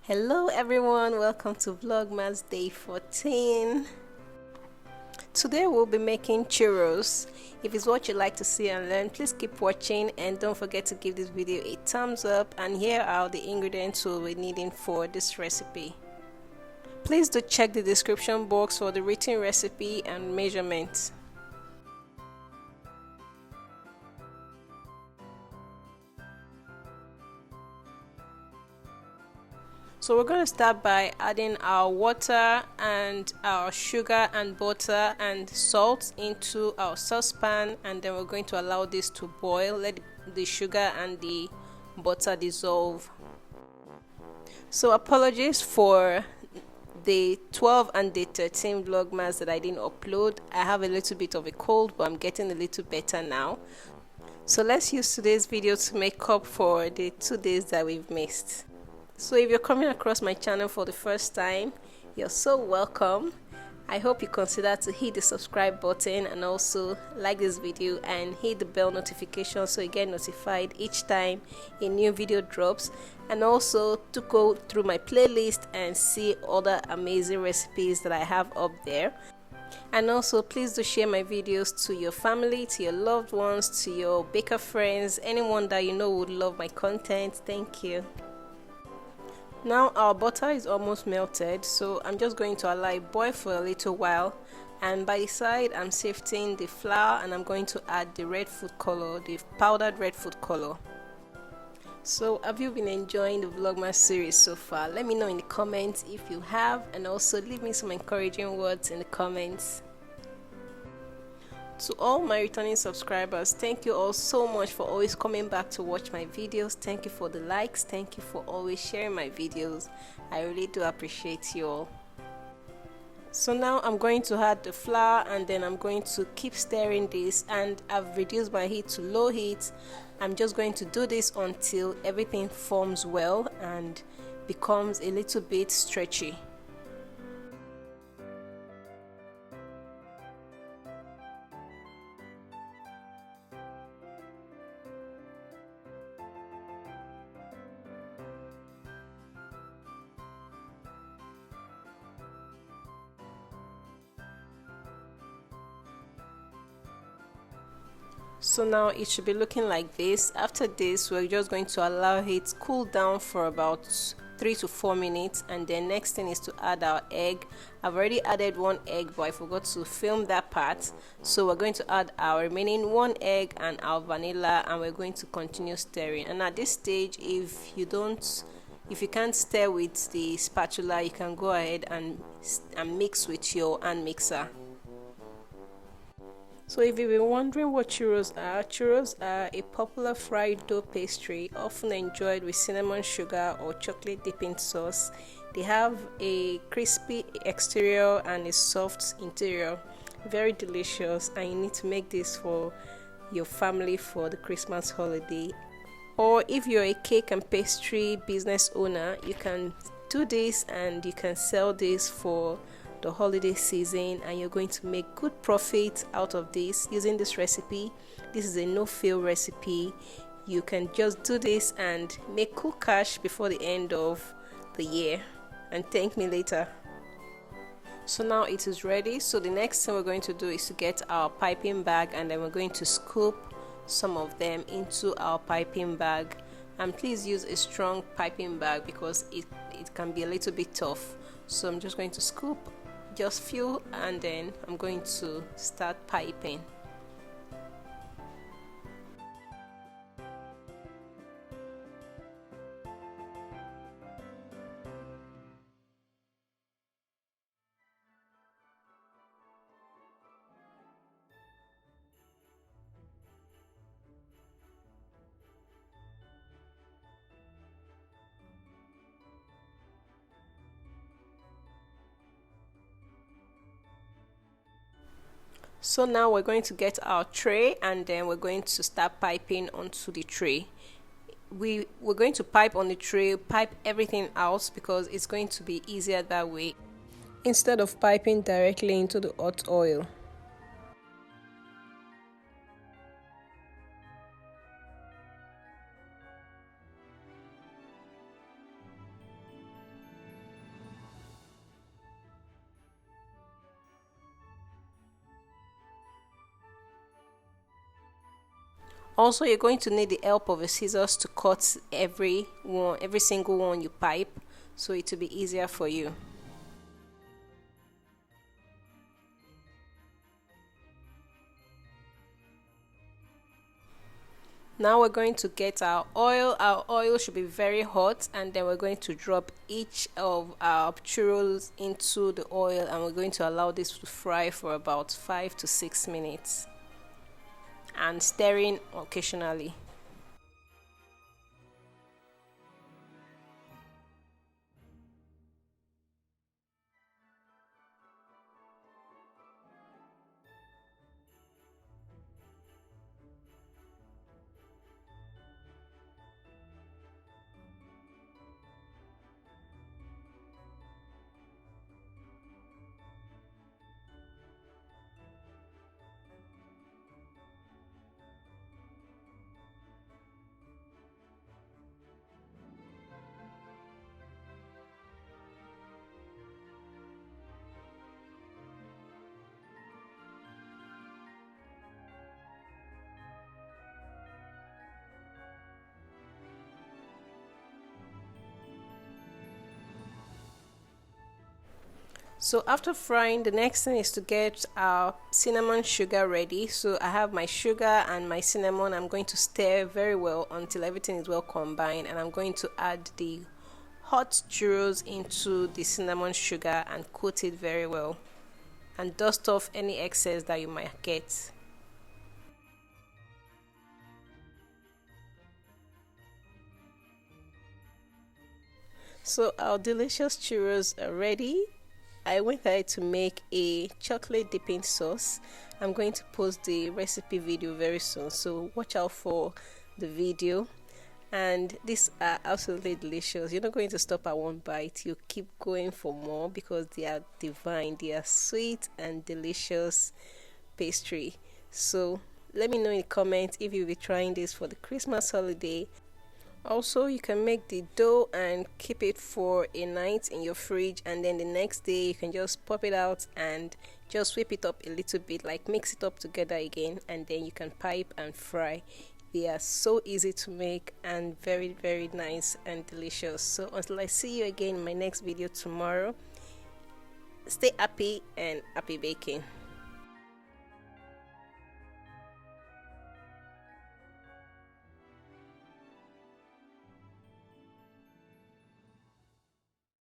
Hello everyone, welcome to Vlogmas Day 14. Today we'll be making churros. If it's what you like to see and learn, please keep watching and don't forget to give this video a thumbs up, and here are the ingredients we'll be needing for this recipe. Please do check the description box for the written recipe and measurements. So we're going to start by adding our water and our sugar and butter and salt into our saucepan, and then we're going to allow this to boil. Let the sugar and the butter dissolve. So apologies for the 12 and the 13 vlogmas that I didn't upload. I have a little bit of a cold, but I'm getting a little better now. So let's use today's video to make up for the 2 days that we've missed. So if you're coming across my channel for the first time, you're so welcome. I hope you consider to hit the subscribe button and also like this video and hit the bell notification so you get notified each time a new video drops, and also to go through my playlist and see other amazing recipes that I have up there. And also please do share my videos to your family, to your loved ones, to your baker friends, anyone that you know would love my content. Thank you. Now our butter is almost melted, so I'm just going to allow it boil for a little while, and by the side I'm sifting the flour and I'm going to add the red food color, the powdered red food color. So have you been enjoying the Vlogmas series so far? Let me know in the comments if you have, and also leave me some encouraging words in the comments. To all my returning subscribers, thank you all so much for always coming back to watch my videos. Thank you for the likes. Thank you for always sharing my videos. I really do appreciate you all. So now I'm going to add the flour, and then I'm going to keep stirring this, and I've reduced my heat to low heat. I'm just going to do this until everything forms well and becomes a little bit stretchy. So now it should be looking like this. After this, we're just going to allow it to cool down for about 3 to 4 minutes, and then next thing is to add our egg. I've already added 1 egg, but I forgot to film that part, so we're going to add our remaining 1 egg and our vanilla, and we're going to continue stirring. And at this stage, if you can't stir with the spatula, you can go ahead and mix with your hand mixer. So if you've been wondering what churros are a popular fried dough pastry often enjoyed with cinnamon sugar or chocolate dipping sauce. They have a crispy exterior and a soft interior. Very delicious, and you need to make this for your family for the Christmas holiday. Or if you're a cake and pastry business owner, you can do this and you can sell this for the holiday season, and you're going to make good profit out of this using this recipe. This is a no-fail recipe. You can just do this and make cool cash before the end of the year and thank me later. So now it is ready. So the next thing we're going to do is to get our piping bag, and then we're going to scoop some of them into our piping bag. And please use a strong piping bag because it can be a little bit tough. So I'm just going to scoop just few, and then I'm going to start piping. So now we're going to get our tray, and then we're going to start piping onto the tray. We're going to pipe on the tray, pipe everything out because it's going to be easier that way instead of piping directly into the hot oil. Also, you're going to need the help of a scissors to cut every single one you pipe, so it will be easier for you. Now we're going to get our oil. Our oil should be very hot, and then we're going to drop each of our churros into the oil, and we're going to allow this to fry for about 5 to 6 minutes and stirring occasionally. So after frying, the next thing is to get our cinnamon sugar ready. So I have my sugar and my cinnamon. I'm going to stir very well until everything is well combined, and I'm going to add the hot churros into the cinnamon sugar and coat it very well and dust off any excess that you might get. So our delicious churros are ready. I went ahead to make a chocolate dipping sauce. I'm going to post the recipe video very soon, so watch out for the video. And these are absolutely delicious. You're not going to stop at one bite. You keep going for more because they are divine. They are sweet and delicious pastry. So let me know in the comments if you'll be trying this for the Christmas holiday. Also, you can make the dough and keep it for a night in your fridge, and then the next day you can just pop it out and just whip it up a little bit, like mix it up together again, and then you can pipe and fry. They are so easy to make and very, very nice and delicious. So until I see you again in my next video tomorrow, stay happy and happy baking.